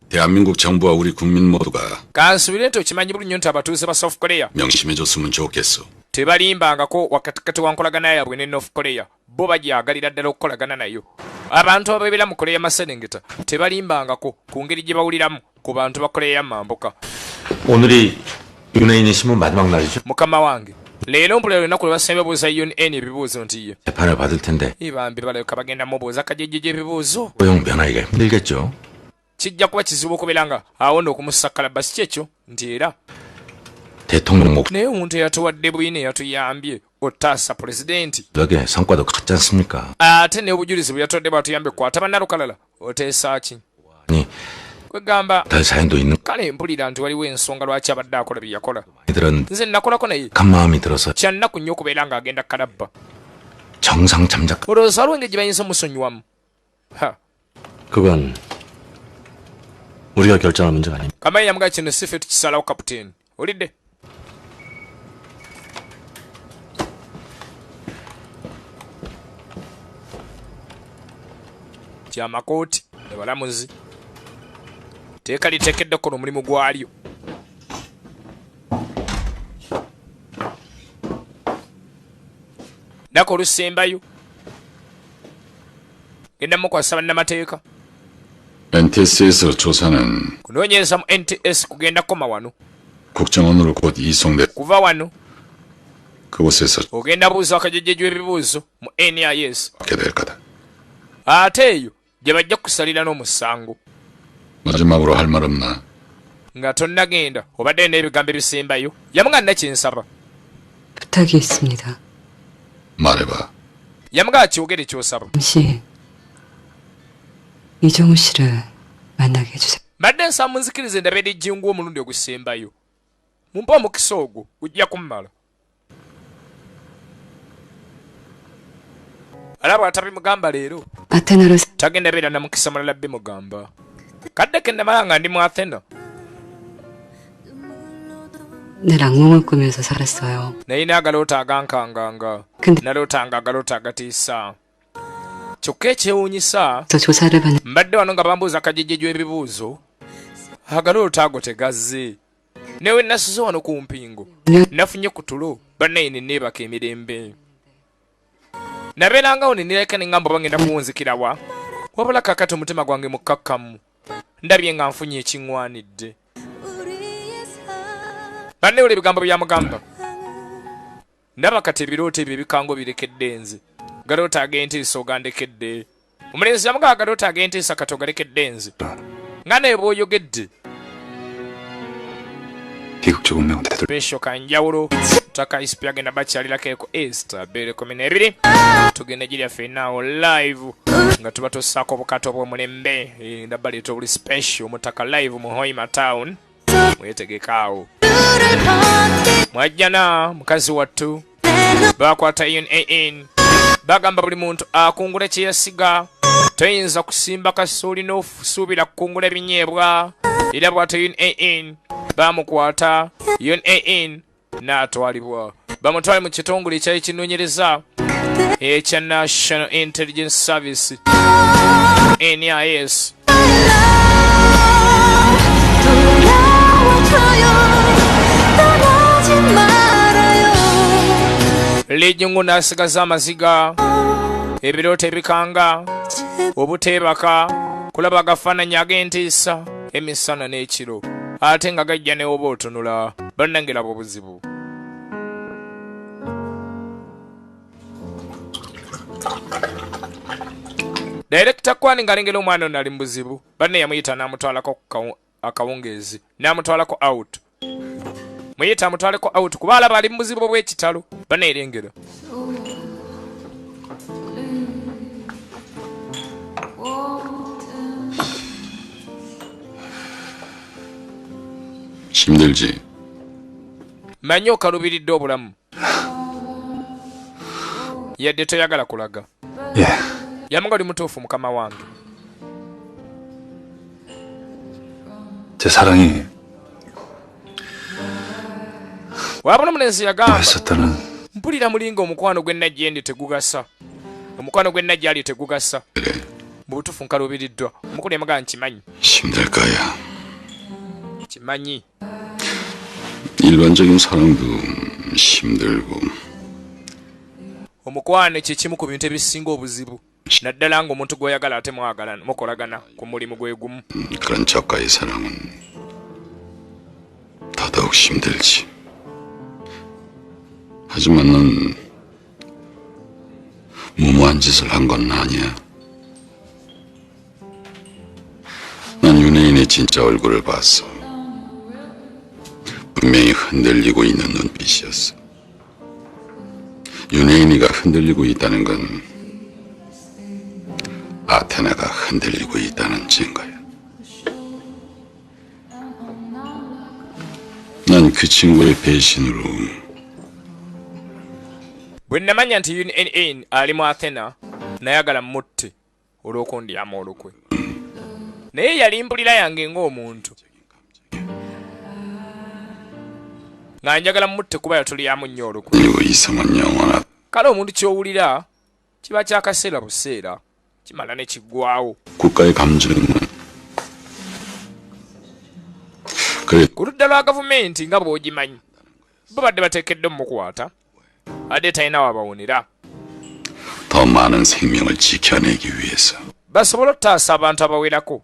대한민국 정부와 우리 국민 모두가 kansubire nti okimanyi bulungi nti abatuuze ba South Korea 명심해줬으면 좋겠어. tebalimbangako wakatikati wa nkolagana yaabwe ne North Korea bo bajagalira ddala okukolagana nayo abantu ababeera mu Korea Maserengeta tebalimbangako ku ngeri gye bawuliramu ku bantu ba Korea Mambuka 오늘이 윤회인의 신문 마지막 날이죠? mukama wange leero mpulira olunaku lwe basembe buuza UN ebibuuzo nti ye 재판을 받을 텐데 ibambi balabika bagenda mubuuza kajejje gy'ebibuuzo 고용 변하기가 힘들겠죠? kijja kuba kizibu okubeera nga awonda okumusakala basi kyekyo nti era 대통령 naye omuntu eyatuwadde bwine eyatuyambye otaasa pulezidenti 목적의 성과도 같지 않습니까? ate ne obujulizi bwe yatodde bwatuyambye kwata bannalukalala oteesa ki 아니 kwegamba 더 사연도 있는 kale mpulira nti waliwo ensonga lwaki abadde akola bye yakola 이들은 nze nakolako naye 간 마음이 들어서 kyannaku nnyo okubeera ng'agenda kalabba 정상 잠작 olowooza waliwo engeri gye bayinza omusonyiwamu 그건 우리가 결정할 문제가 아닙니다. kamanyi yamugaa kino si ffe tukisalawo kapiteeni olidde kyamakooti ne balamuzi teeka liteekeddeko n'omulimu gwalyo nako olusembayo genda mukwasa bannamateeka NTS에서 조사는 kunoonyereza mu NTS kugenda koma wano 국정원으로 곧 이송돼 kuva wano 그곳에서 ogenda buuza akajejjeju ebibuuzo mu NIS 받게 될 거다. ate eyo gye bajja kusalira n'omusango 마지막으로 할 말 없나? nga tonnagenda obadde n'ebigambo ebisembayo yamugaa nna kyensaba 부탁이 있습니다. 말해봐. yamugaa kyogere kyosaba 잠시 이정우 씨를 만나게 해주세요. mbadde nsaba munzikirize ndabeera ejjingu omulundi ogusembayo mumpe omukisa ogwo gujja kummala alaba atabimugamba leero 아테나로 tagenda beera namukisa mulala bimugamba kadde ke ndamala nga ndi mu Athena 늘 악몽을 꾸면서 살았어요. nayina agaloota agankanganga 근데 nalootanga agaloota agatiisa kyokka ekyewuunyisa 저 조사를 받는 mbadde wano nga bambuuza akajejjeju ebibuuzo agaloota ago tegazze newe nasize wano ku mpingo nafunye ku tulo bannayini neebaka emirembe nabeerangawo nenireka ne ngamba bagenda kuwunzikirawa wabula kakati omutima gwange mukkakkamu ndabye nga nfunye ekiŋŋwanidde bannewula ebigambo byamugamba ndaba kati ebirooto ebyo ebikango birekedde nze galoota ag'entiisa ogandekedde omulenzi yamugaa galoota ag'entiisa kati ogalekedde nze nga naye bw'oyogedde 비극적 운명은 되돌. besho kanjawulo taka isipi agenda bakyalirako eko esta bere 12 tugenda giryaffe naawo live nga tuba tossaako obukato obw'omulembe ndaba leeta obuli special Omutaka live mu Hoima town mwetegekaawo mwajjana mukazi wattu bakwata UNAN bagamba buli muntu akungula kye yasiga toyinza kusimba kasooli n'osuubira kukungula ebinyeebwa era bw'ata UNAN bamukwata UNAN n'atwalibwa bamutwale mu kitongole ekyali kinoonyereza ekya National Intelligence Service NIS Lijungu n'asigaza amaziga ebirooto ebikanga obuteebaka kulaba agafaananyi ag'entiisa emisana n'ekiro ate nga gajja ne oba otunula bannange obuzibu Director kwani ngalengera omwana ono ali mu buzibu banne yamuyita n'amutwalako akawungeezi n'amutwalako out muyita amutwaleko out kuba alaba ali mu buzibu bw'ekitalo banne erengera 힘들지. manyi okalubiridde obulamu yadde toyagala kulaga 예. yamuga oli mutuufu mukama wange 제 사랑이 wabona omulenzi yagamba 뭐였었다는 mpulira mulinga omukwano gw'ennajja endi tegugasa omukwano gw'ennajja ali tegugasa mu butuufu nkalubiriddwa omukulu yamugamba nkimanyi 힘들 거야. kimanyi 일반적인 사랑도 힘들고 omukwano kye kimu ku bintu ebisinga obuzibu naddala ng'omuntu gw'oyagala ate mukolagana ku mulimu gwe gumu 그런 저가의 사랑은 더더욱 힘들지. 하지만 넌 무모한 짓을 한 건 아니야. 난 윤혜인의 진짜 얼굴을 봤어. 분명히 흔들리고 있는 눈빛이었어. 윤혜인이가 흔들리고 있다는 건 아테나가 흔들리고 있다는 증거야. 난 그 친구의 배신으로 bwe namanya nti UNN ali mu Athena nayagala mutte olw'okundyamu olukwe naye yali mpulira yange ng'omuntu nga njagala mutte kuba yatulyamu nnyo olukwe 그리고 이성은 영원하다. kale omuntu ky'owulira kiba kyakaseera buseera kimala ne kiggwawo 국가의 감정은 그래 ku ludda lwa gavumenti nga bw'ogimanyi babadde bateekedde mumukwata ate talina wabawonera 더 많은 생명을 지켜내기 위해서. basobola ottaasa abantu abawerako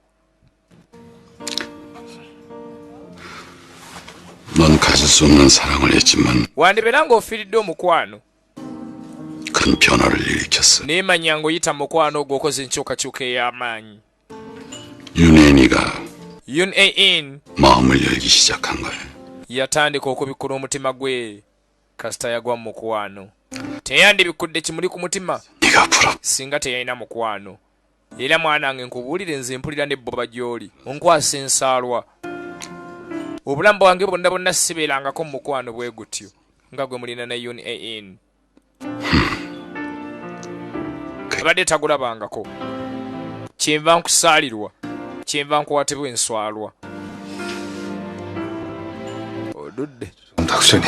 넌 가질 수 없는 사랑을 했지만 wandibeera ng'ofiiridde omukwano 큰 변화를 일으켰어. naye manya ng'oyita mu mukwano ogwo okoze enkyukakyuka ey'amaanyi 윤혜인이가 UNN 마음을 열기 시작한 거야. yatandika okubikkula omutima gwe kasita yagwa mu mukwano teyandibikudde kimuli ku mutima 네가 부럽. singa teyalina mukwano era mwanange nkubuulire nze mpulira n'ebboba gy'oli onkwasa ensaalwa obulamu bwange bwonna bwonna sibeerangako mu mukwano bwe gutyo nga gwe mulina na UNN abadde tagulabangako kyenva nkusaalirwa kyenva nkuwatibwa enswalwa odudde 닥션이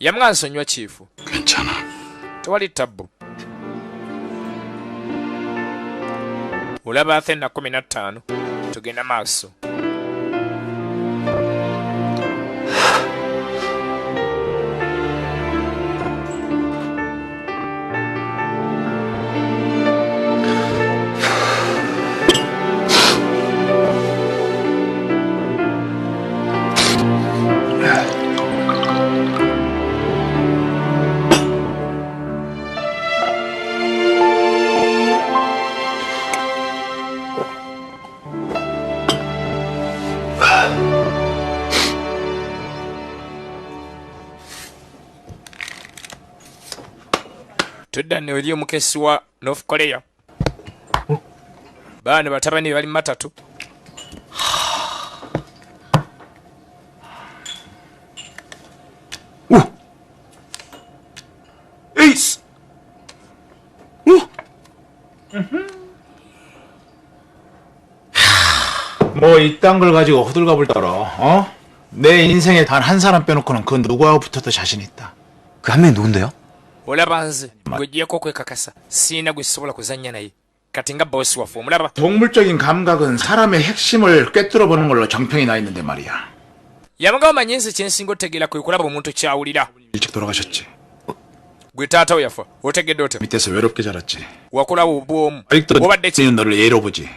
yamuga nsonywa kiifu 괜찮아. tewali tabbu olaba Athena 15 tugenda maaso tudda ne eri omukesi wa North Korea baana batabani bali matatu 에이스. 뭐 이딴 걸 가지고 호들갑을 떨어, 어? 내 인생에 단 한 사람 빼놓고는 그 누구하고 붙어도 자신 있다. 그 한 명이 누군데요? olaba nze gweggyeko okwekakasa siina gwe sisobola kuzannya naye kati nga bosi waffe omulaba 동물적인 감각은 사람의 핵심을 꿰뚫어보는 걸로 정평이 나 있는데 말이야. yamuga omanyi nze kyensinga otegeera kwe kulaba omuntu kyawulira 일찍 돌아가셨지. gwe taata we yafa otegedde otya 밑에서 외롭게 자랐지. wakulawo obwomu 아직도 obadde ki 는 너를 예로 보지.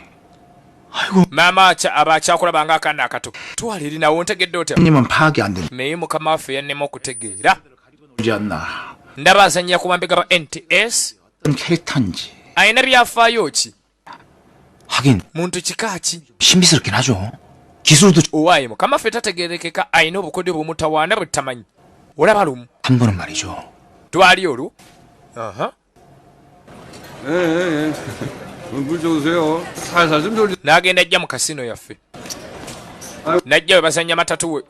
maama aba akyakulabanga akaana akato twala eri nawe ontegedde otya 님은 파악이 안 되지 naye mukama waffe yannema okutegeera 않나. ndaba azannyira ku bambega ba NTS 어떤 캐릭터인지. ayina byafaayo ki 하긴 muntu kika ki 신비스럽긴 하죠. 기술도 owaaye mukama waffe tategeerekeka ayina obukodyo bwemutawaana bwe tamanyi olaba lumu 한 번은 말이죠. twali olwo 물 좀 주세요. 살살 좀 돌리. n'agenda ajja mu kasino yaffe najja we bazannya matatu we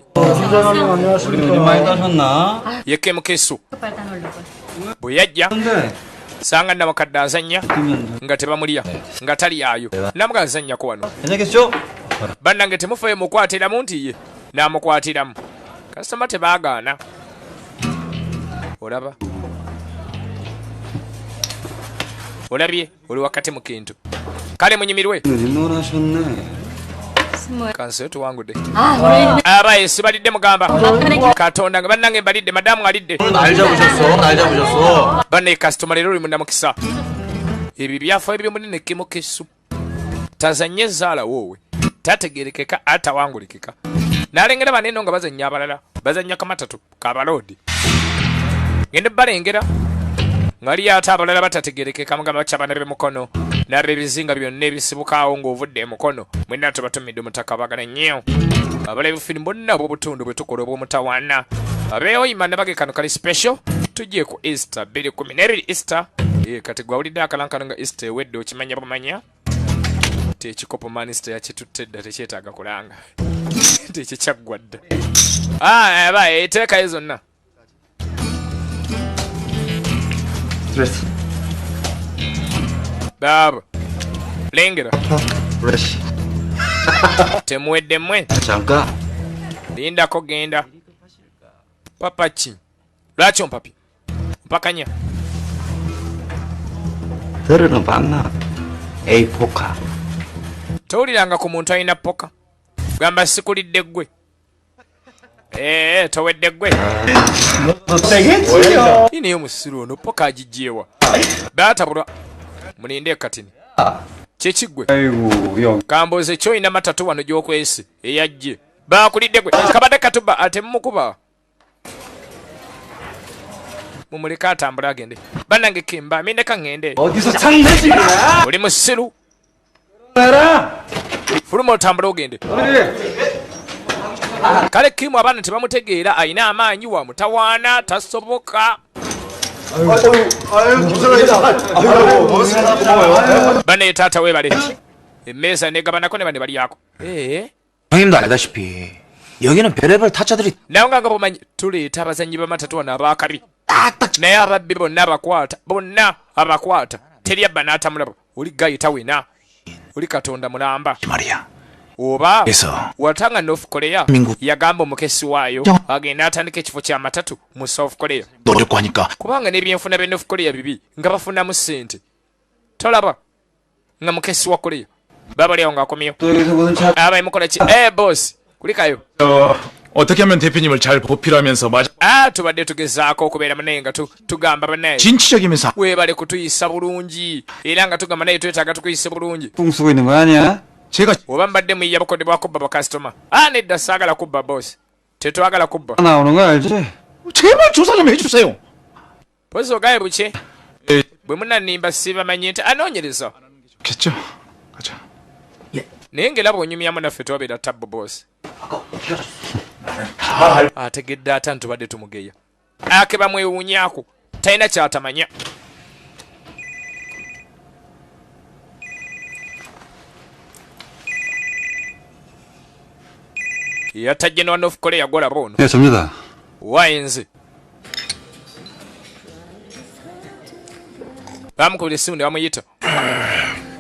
많이 따셨나? yekemukesu bwe yajja sanga namakadde azannya nga tebamulya nga talyayo namuga azannyako wano 괜찮겠죠? bannange temufeyo mukwatiramu nti ye namukwatiramu kasitoma tebaagaana olaba olabye oli wakati mu kintu kale munyimirwe kanse tuwangudde abaye sibalidde mugamba katonda nga bannange mbalidde madamu alidde 날 잡으셨어. banne kasitoma leero oli munamukisa ebyo byafaayo byomunene kemukesu tazanye zaala woowe tategerekeka atawangulikika nalengera baneno nga bazanya abalala bazanya kamatatu kabaloodi ngende balengera ngali ate abalala batategerekeka mugamba bakyabana bemukono nabebizinga byonna ebisibukaawo ng'ovudde emukono mwenna tubatumidde omutaka bagala nnyo abala ebufirimu bonna bw'obutundu bwe tukola obw'omutawaana abeewoyima ne bage kano kali special tujje ku easter 2012 easter kati gwawulidde akalankano nga easter ewedde okimanya bumanya tekikopo manisita yakitutte dda tekyetaaga kulanga tekikyaggwa dda aba eteekayo zonna baba lengera temuwedde mmwe 잠깐. lindako genda papa ki lwaki ompapi mpakanya 들으는 봤나? 에이 포카. towuliranga ku muntu alina poka gamba sikulidde ggwe towedde ggwe inayo musiru ono poka agijjeewa baatabulwa mulinde katini kyekiggwe kamboze kyoyina matatu wano gy'okwesi eyajje baakulidde gwe kabadde katuba ate mumukuba mumuleka atambula agende bannange kimba mindeka ŋŋende oli musiru fuluma otambula ogende kale kimu abaana tebamutegeera ayina amaanyi wa mutawaana tasoboka bane taata webale emmeeza negabanako ne bane balyako 형님도 알다시피 여기는 별의별 타짜들이 naye nga bomanyi tuleeta abazanyi bamatatu wano abaakabi naye ababbi bonna abakwata teri abba n'atamulaba oli gayita wena oli katonda mulamba 말이야. oba 그래서 watanga north korea 민국 yagamba omukesi waayo agenda atandika ekifo ky'amatatu mu south korea 노려고 하니까 kubanga n'ebyenfuna bya north korea bibi nga bafunamu ssente tolaba nga mukesi wa korea babalyawo ng'akomyewo abaye mukola ki boss kulikayo 어떻게 하면 대표님을 잘 보필하면서 tubadde tugezaako okubeera munaye nga tugamba banaye 진취적이면서 weebale kutuyisa bulungi era nga tugamba naye twetaaga tukuyise bulungi 똥 쓰고 있는 거 아니야? 제가 oba mbadde muyiya bukodde bwa kubba bakasitoma nedda saagala kubba boss tetwagala kubba 나오는 거 알지? 제발 조사 좀 해주세요. pozi ogaye buke bwe munanimba sibamanyi nti anoonyereza 좋겠죠? 가자. naye ng'era bw'onyumyamu naffe twabeera tabbu boss ategedde ata ntubadde tumugeya ake bamwewuunyako talina kyatamanya yatajje n'owa north korea golaba ono 예, 접니다. wayenze bamukubira essimu ne bamuyita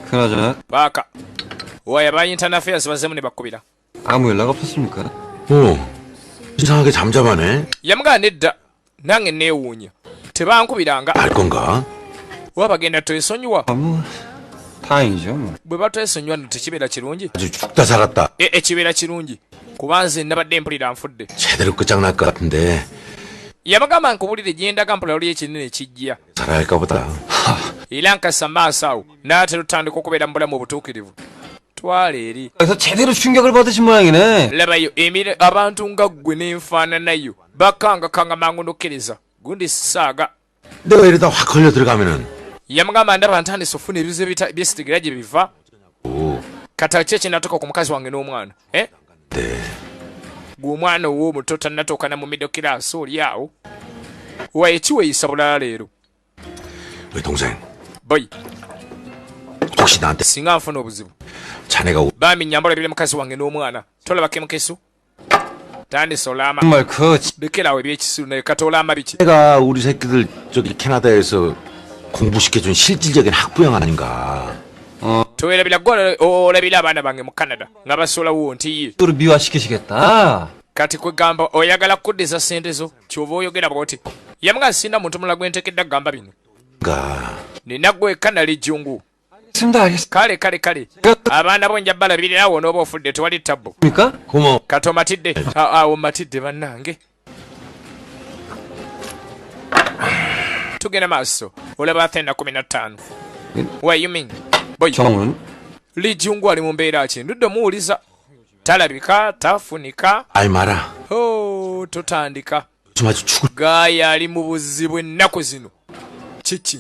그나저나 paaka owaye aba internal affairs bazemu ne bakubira 아무 연락 없었습니까? 이상하게 잠잠하네. yamugamba nedda nange neewuunya tebankubiranga 알 건가? oba bagenda twesonyiwa 다행이죠. 뭐. bwe batwesonyiwa no tekibeera kirungi 아주 죽다 살았다. ekibeera kirungi kuba nze nabadde mpulira nfudde 제대로 끝장날 것 같은데 yabagamba nkubulire gyendaga mpulira oli ekinene kijja 살아야 할까 보다. era nkassa maaso awo naate lutandika okubeera mu bulamu obutuukirivu twala eri 그래서 제대로 충격을 받으신 모양이네. labayo abantu nga ggwe nenfaananayo bakangakanga mangu nokkiriza gundi saaga 내가 이러다 확 걸려 들어가면은 yamugamba ndaba ntandise ofuna ebizibu byesitegera gye biva kata ki ekinatuuka ku mukazi wange n'omwana gwe omwana ow'omuto tannatuukana mu middle class oli awo waye kiweeyisa bulala leero 우리 동생 boyi 혹시 나한테 singa nfuna obuzibu 자네가 bambi nyambala bile mukazi wange n'omwana tolaba kemukesu tandise olama 정말 그 lekerawo ebyekisiru naye kati olama biki 내가 우리 새끼들 저기 캐나다에서 공부시켜준 실질적인 학부형 아닌가. towerabira gwe olabira abaana bange mu canada nga basolawo nti 를 미화시키시겠다. kati kwegamba oyagala kuddiza sente zo kyova oyogera bwoti yamuga sina muntu mulala gwentekedde kugamba bino 가 nina gwe kanali jungu 알겠습니다. 알겠습니다. kale abaana bo nja balabirirawo n'oba ofudde tewali tabbo 고마워. kati omatidde awo matidde bannange tugenda maaso olaba athena 15 what you mean boy 정은 lijungu ali mu mbeera ki ndudde muwuliza talabika tafunika 아이 마라. totandika 좀 아주 죽을. gaaya ali mu buzibu ennaku zino kiki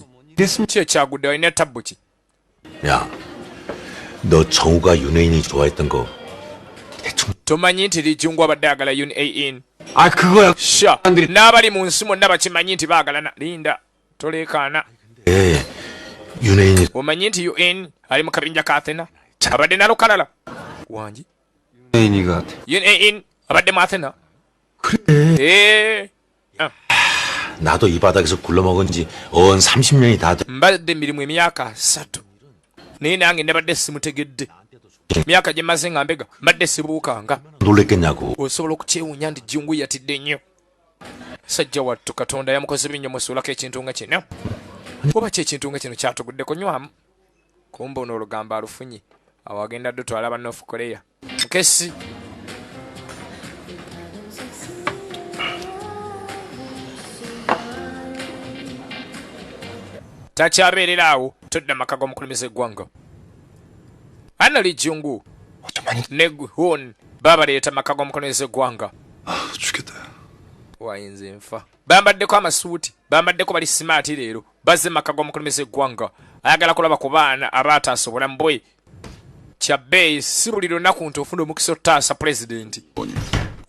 ki ekyagudde alina tabbu ki 야, 너 정우가 윤혜인이 좋아했던 거 대충. tomanyi nti lijungu abadde ayagala unain 아 그거야. sha n'abali mu nsi mwonna bakimanyi nti baagalana linda toleekaana 예, 윤혜인이 omanyi nti un ali mu kabinja ka athena abadde nalukalala wangi 애인이가 unain abadde mu athena k래 나도 이 바닥에서 굴러먹은 지 30년이 다 돼. mbadde mirimu emyaka 3 naye nange nebadde simutegedde myaka gye maze nga mbega mbadde sibuukanga 놀랬겠냐고. osobola okukyewuunya nti jungu yatidde nnyo sajja wattu katonda yamukoze binnyo musuulako ekintu nga kino oba ki ekintu nga kino kyatugudde kunywamu kumba ono olugamba alufunye awo agenda dutwala aba north korea mukesi takyabeerera awo todda maka g'omukulembeze eggwanga ana lijungu ne hon babaleeta maka g'omukulembeze eggwanga 죽겠다. wayinza enfa bambaddeko amasuuti bambaddeko bali simaati leero bazze maka g'omukulembeze eggwanga ayagala kulaba ku baana abaataasa obulamu bwe kyabbeeyi si buli lunaku nti ofuna omukisa otaasa pulezidenti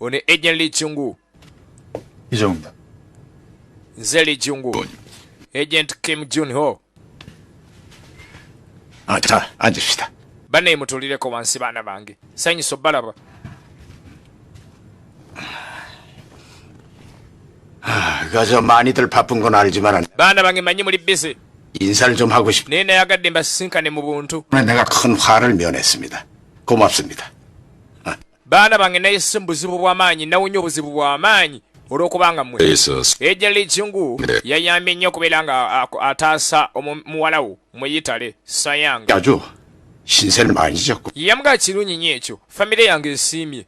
ono ejen lijungu 이정입니다. nze lijungu agent kim jun ho 자, 앉읍시다. banne mutuulireko wansi baana bange sanyusa obbalaba 그저 많이들 바쁜 건 알지만 baana bange manyi muli bize 인사를 좀 하고 싶네. naye nayagadde mbasisinkane mu buntu 내가 큰 화를 면했습니다. 고맙습니다. baana bange nayise mu buzibu bw'amaanyi nawunya obuzibu bw'amaanyi olw'okubanga mmwe 에이스 eja lijungu 네. yayambye nnyo okubeera nga ataasa muwalawo mweyitale sayanga 아주 신세를 많이 졌고. yamuga kirungi nnyo ekyo famire yange esiimye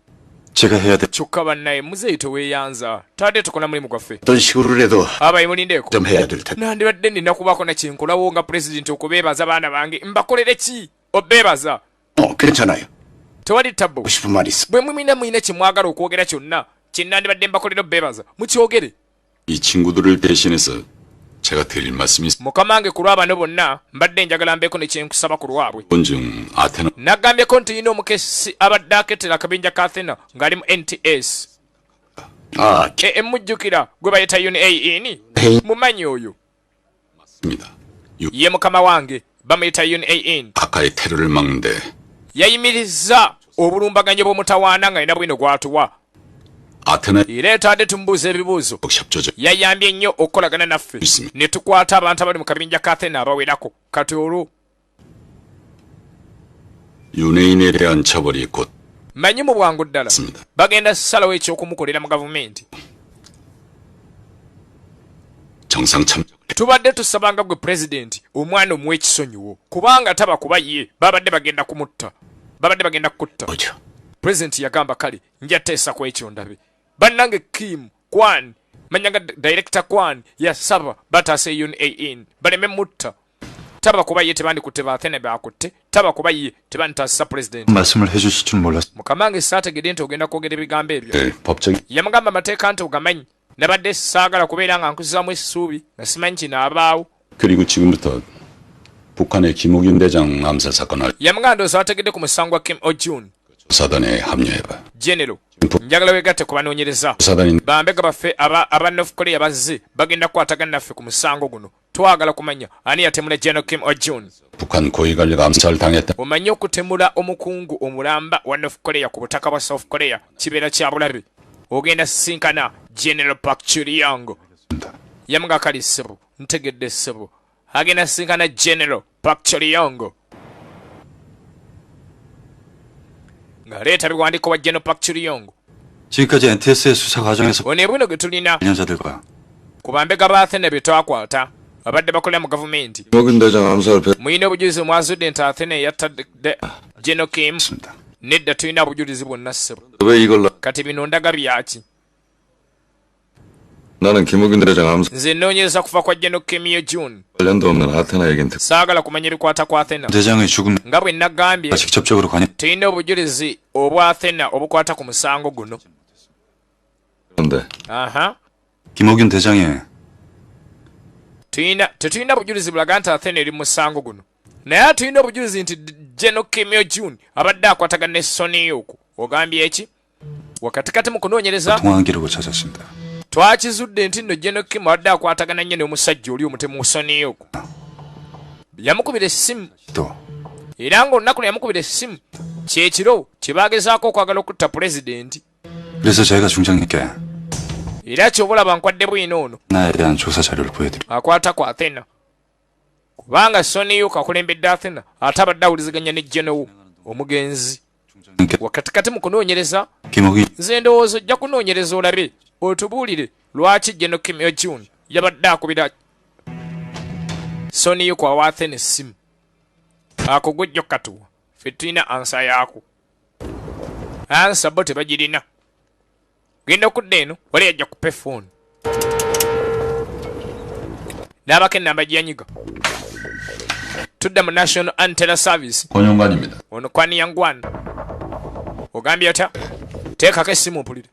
제가 해야 될 kyokka bannaye muzeeyi teweeyanza tadde tukola mulimu gwaffe 어떤 식으로라도 abayi mulindeeko 좀 해야 될 텐데. nandibadde nina kubaako nakyenkolawo nga pulezidenti okubeebaza baana bange mbakolere ki obeebaza 괜찮아요. tewali tabbo 하고 싶은 말 있어. bwe mumina kyemwagala okwogera kyonna kyenandibadde mbakolera obeebaza mukyogere 이 친구들을 대신해서 제가 드릴 말씀이 mukama wange ku lw'abano bonna mbadde njagala mbeeko ne kyenkusaba ku lwabwe 본중 아테나 nagambyeko nti yina omukesi abadde aketera akabinja ka athena ng'ali mu nts 아, emujjukira gwe bayita unain mumanyi oyo 입니다. ye mukama wange bamuyita unain 가까이 테러를 막는데 yayimiriza obulumbaganyo bw'omutawaana nga yina bwino gwatuwa 아테나 era etadde tumubuuza ebibuuzo 협조적 yayambye nnyo okukolagana naffe 있습니다. ne tukwata abantu abali mu kabinja ka athena abawerako kati olwo 유네인에 대한 처벌이 곧 manyi mu bwangu ddala 맞습니다. bagenda ssalawo ekyokumukolera mu gavumenti 정상 참작을 tubadde tusabanga gwe pulezidenti omwana omuwa ekisonyiwo kubanga taba kuba ye babadde bagenda kumutta babadde bagenda kukutta 뭐죠? pulezidenti yagamba kale njateesa ku ekyo ndabe bannange kim kwan manyanga director kwan yasaba bataase unain baleme mutta taba kuba ye tebandikutte baathene bakutte taba kuba ye tebanditaasisa pulezidenti 말씀을 해주실 줄 몰랐. mukama wange saategedde nti ogenda kwogera ebigambo ebyo 네, 법적인 yamugamba amateeka nti ogamanyi nabadde saagala kubeera nga nkuzaamu essuubi nga simanyi kinaabaawo 그리고 지금부터 북한의 김옥윤 대장 암살 사건을 yamugamba ndowooza wategedde ku musango gwa kim ojun 조사단에 합류해봐. General, njagala wegatte ku banoonyereza 조사단인 bambega baffe aba North Korea bazzi bagenda kukwatagana naffe ku musango guno. Twagala kumanya ani yatemula General Kim Jong-un. 북한 고위관리가 암살당했다. Omanyi okutemula omukungu omulamba wa North Korea ku butaka bwa South Korea kibeera kya bulabe. Ogenda sisinkana General Park Chung-young. Yamuga kali ssebo, ntegedde ssebo. Agenda sisinkana General Park Chung-young. ngaleeta biwandiiko wa General Park Chung-young. 지금까지 NTS의 수사 과정에서 ono buno ge tulina 관련자들과 ku bambega ba Athena bye twakwata abadde bakolera mu gavumenti. 김옥균 대장 암살 Muyina obujulizi mwazudde nti Athena yattadde General Kim. Nedda tulina obujulizi bwonna ssebo. 왜 이걸 Kati bino ndaga byaki? 나는 김옥균 대장 암살 Nze nnoonyereza kufa kwa General Kim Jong-un. 관련도 없는 아테나 얘긴 듣 Saagala kumanya ebikwata ku Athena. 대장의 죽음 Nga bwe nagambye 직접적으로 관여 tulina obujulizi obwa Athena obukwata ku musango guno. 그런데 Aha. 김옥균 대장의 tetulina bujulizi bulaga nti Athena eri mu musango guno. Naye tulina obujulizi nti General Kim Jong-un abadde akwatagana ne Sony Yuku. Ogambye eki? Wakatikati mu kunoonyereza 통화한 기록을 찾았습니다. twakizudde nti nno General Kim abadde akwatagana nnyo n'omusajja oli omutemu Sony Yuku. Yamukubira essimu. 또 Era ng'olunaku lwe yamukubira essimu kyekiro kye baagezaako okwagala okutta pulezidenti. 그래서 저희가 중장님께 Era ky'obulaba nkwadde bwino ono 나에 대한 조사 자료를 보여드립니다. akwata ku Athena. Kubanga Sony Yuku akulembedde Athena ate abadde awuliziganya ne General omugenzi. 중장님께 Wakatikati mu kunoonyereza 김옥균 nze ndowooza ojja kunoonyereza olabe otubuulire lwaki General Kim Jong-un yabadde akubira Sony Yuku awa Athena essimu. Ako gujja okukatuwa ffe tulina ansa yaako. Ansa bo tebagirina. Genda okudda eno wali yajja kupa effooni n'abako ennamba gyanyiga. Tudda mu National Antenna Service. 권용관입니다. Ono kwani yangwana. Ogambye otya? Teekako essimu mpulire.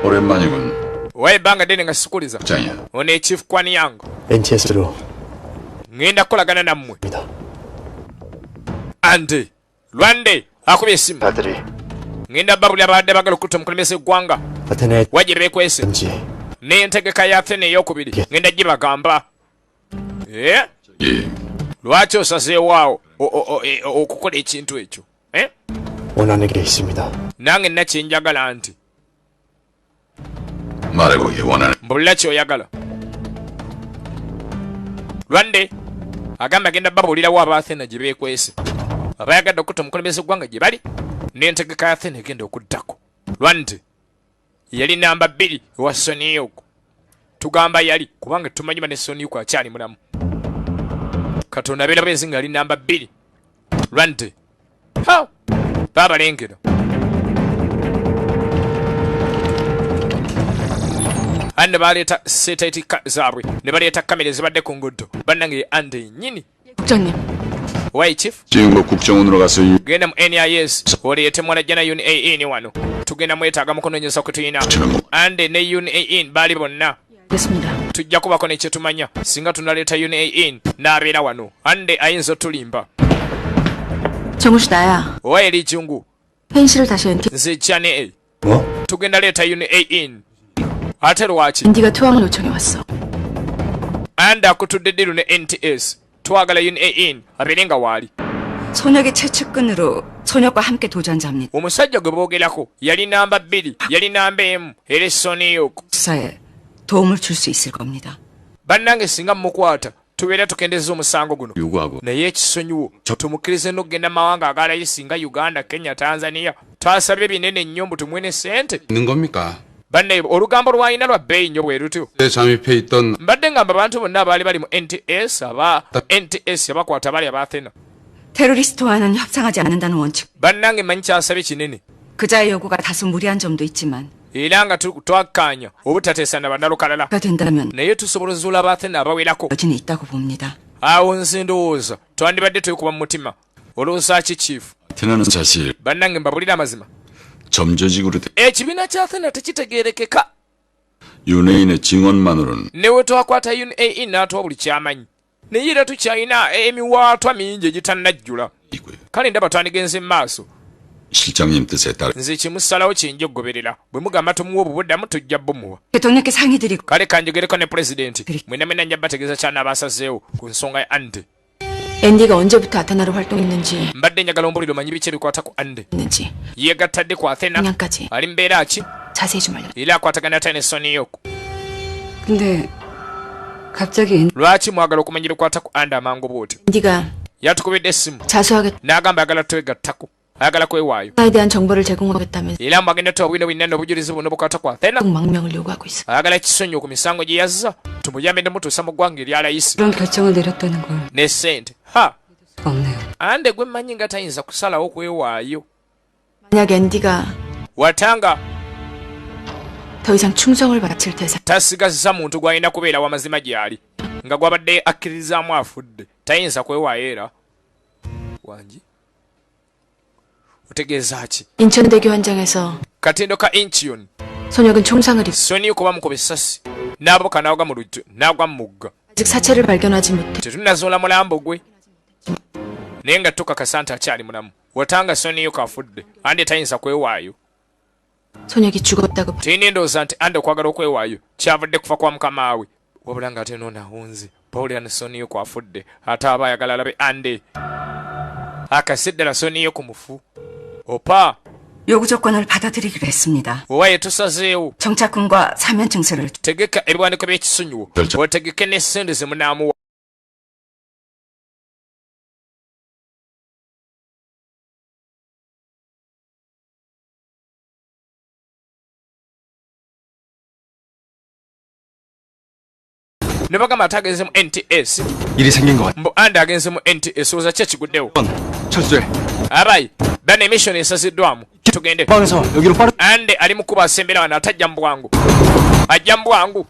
오랜만이군. Waye ebbanga ddene nga sikuliza. 장이야. Ono echief kwani yangu. NTS로 Ngenda kukolagana nammwe. Ande. Lwande. Akubye essimu. 아들이 Ngenda babulira abadde bagala okutta omukulembeze eggwanga. 아테나의 Wajje beekwese. 지 N'entegeka ya Athena ey'okubiri. Ngenda gibagamba. 예. Lwaki osazeewaawo okukola ekintu ekyo? 원하는 게 있습니다. Nange nna kyenjagala nti 말해보기 원하는 mbulira ky'oyagala. Lwande agamba agenda babuulirawo aba Athena gye beekwese. Abayagadde okutta omukulembeze eggwanga gye bali. N'entegeka ya Athena egenda okuddako. Lwande yali namba 2 ewa Sony Yuku. Tugamba yali kubanga tumanyi ne Sony Yuku akyali mulamu. Katonda abeera bwenzi nga yali namba 2. Lwande baabalengera. Ande baleeta satellite zaabwe ne baleeta kamera ezibadde ku nguudo. Bannange ande nnyini. 국장님, Wayi chief 지금 국정원으로 가서 genda mu NIS oleete mwana jana UNAN wano. Tugenda mwetaaga mu kunoonyeza kwe tulina. Ande ne UNAN baali bonna. 됐습니다. Tujja kubako ne kye tumanya singa tunaleeta UNAN n'abeera wano. Ande ayinza otulimba. 정우씨 나야. Owa eri jungu 펜시를 다시 NT. nze kyane 뭐? tugenda leeta UNAN. Ate lwaki? 인디가 투항을 요청해 왔어. Ande akutudde ddiru ne NTS. twagala UNAN abeere nga waali. 소녀의 최측근으로 소녀과 함께 도전자입니다. Omusajja gwe boogerako yali namba 2, yali namba 1 era Sony Yuku. 수사에 도움을 줄 수 있을 겁니다. Bannange singa mukwata tubeera tukendeza omusango guno. 요구하고 Naye ekisonyiwo tumukkirize n'okugenda mawanga agalayo singa Uganda, Kenya, Tanzania. Twasabye binene nnyo mbu tumwene ssente. 있는 겁니까? Banne olugambo lwalina lwa bbeeyi nnyo bwe lutyo. 때 잠입해 있던 Mbadde ngamba abantu bonna abaali bali mu NTS NTS yabakwata bali aba Athena. 테러리스트와는 협상하지 않는다는 원칙. Bannange manyi kyasabye kinene. 그자의 요구가 다소 무리한 점도 있지만 Era nga twakkaanya obutateesana bannalukalala. 가 된다면 Naye tusobola ozuula aba Athena abawerako. 여지는 있다고 봅니다. Awo nze ndowooza twandibadde twekuba mu mutima. Olowooza ki chief? 아테나는 사실 Bannange mbabulira amazima. 점조직으로 Ekibiina kya Athena tekitegeerekeka. 유네인의 증언만으로는 Ne we twakwata UNAN n'atuwa buli kyamanyi. naye era tukyalina emiwaatwa mingi egitannajjula kale ndaba twandigenze mu maaso 실장님 뜻에 따라 nze kimusalawo kinja okugoberera bwe mugamba tumuwa obubuddamu tujja bumuwa 대통령께 상의 드리고 kale kanjogereko ne pulezidenti mwena mwena nja bategeeza kyana basazeewo ku nsonga ya ande 앤디가 언제부터 아테나로 활동했는지 mbadde njagala ombulire omanyi biki ebikwata ku ande 있는지 yegattadde ku athena 작년까지 ali mbeera ki 자세히 좀 알려. era akwatagana ate ne soniyoko 근데 갑자기 lwaki mwagala okumanya ebikwata ku ande amangu bwoti 앤디가 yatukubidde essimu 자수하겠다에 n'agamba ayagala twegattako ayagala kwewaayo 대한 정보를 제공하겠다면서 era mbagenda tuwa bwino bwinene obujulizi buno bukwata ku athena 망명을 요구하고 있어. ayagala ekisonyo ku misango gye yazza tumuyambe ne mutuusa mu ggwanga erya layisi 그런 결정을 내렸다는 걸 ne ssente ha 수가 없네요. ande gwe mmanyi nga tayinza kusalawo kwewaayo 만약 앤디가 watanga 더 이상 충성을 바칠 대상 tasigazza muntu gw'alina kubeera wamazima gy'ali nga gwabadde akkirizaamu afudde tayinza kwewaayo era wangi otegeeza ki 인천대교 현장에서 katindo ka inchion 소녀는 총상을 입 soni kuba mukuba essasi n'aboka n'agwa mu lujju n'agwa mu mugga 아직 사체를 발견하지 못해 tetunnazuula mulambo gwe naye nga tukakasa nti akyali mulamu watanga soniyo kafudde andi tayinza kwewaayo 소녀기 죽었다고 tiina endowooza nti andi okwagala okwewaayo kyavudde kufa kwa mukama we wabula nga ate noonahunze pawulira ne soniyo kwafudde ate aba ayagala alabe ande akaseddala soniyo ku mufu opa 요구 조건을 받아들이기로 했습니다. owaye tusazeewo 정착군과 사면 증서를 tegeka ebiwandiiko by'ekisonyiwo otegeke n'essente ze munaamuwa ne bagamba ate agenze mu nts 일이 생긴 것 같아. mbu andi agenze mu nts oza ki ekiguddewo 철수해. abayi bana emissoni esaziddwamu tugende 방에서 여기로 빠르. ande ali mu kuba asembera wano atajja mu bwangu ajja mu bwangu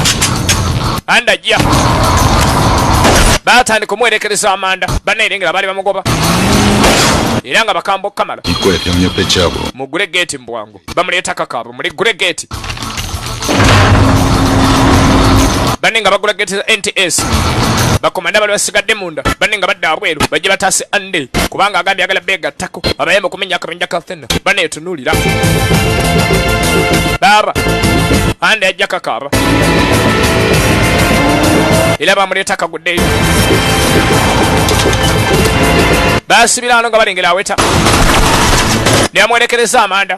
ande ajja baatandika omuwerekereza amanda bannaerengera baali bamugoba era nga bakamba okukamala 입구에 병력 배치하고 mugule geeti mu bwangu bamuleeta kakaabo muligule geeti banne nga bagula geeti za nts bakomanda bali basigadde munda banne nga badda abweru bajje bataase ande kubanga agambye agala beegattako abayembe okumenya akabinja ka athena banne etunuulira baba ande ajja kakaaba era bamuleeta kaguddeyo basibira ano nga balengera aweta ne bamuwerekereza amanda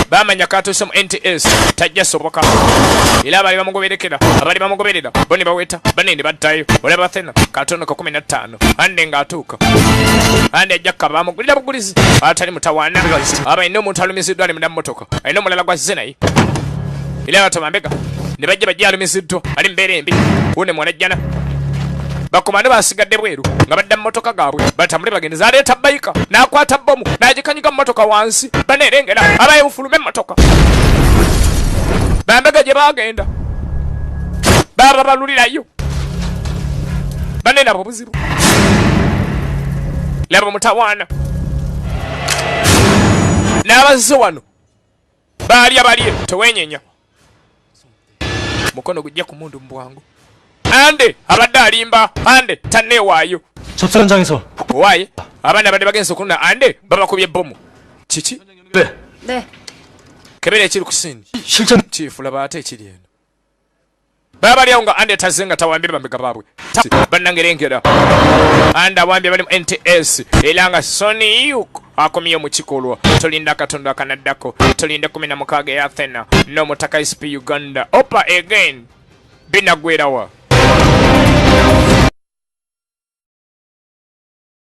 bamanya katuuse mu nts tajja soboka era abali bamugoberekera abali bamugoberera bo ne baweta banne ne battayo olaba athena katono ka 15 ande ng'atuuka ande ajja kukaba bamugulira bugulizi atali mutawaana abalina omuntu alumiziddwa ali munda mmotoka alina omulala gwazze naye era batomambega ne bajja alumiziddwa ali mbeera embi une mwanajjana bakomande basigadde bweru nga badda mmotoka gaabwe batambule bagendeza aleeta bayika n'akwata bomu n'agikanyiga mmotoka wansi baneerengera abaye bufulume emmotoka bambega gye baagenda baba balulirayo banenabo buzibu laba mutawaana n'abazze wano balye tewenyenya mukono gujja ku mundu mu bwangu ande abadde alimba ande tanneewaayo 접수 현장에서. owaaye abaana badde bagenze okunona ande babakubye ebbomu kiki 네. 네 kebera ekiri ku sini 실전. kiifu laba ate ekiri eno baba baliawo nga ande tazze nga tawambye bambega baabwe bannangerengera ande awambye bali mu nts era nga soniyuk akomye mu kikolwa tolinda katonda akanaddako tolinda 16 ya athena n'omutaka sp uganda opa again binagwerawa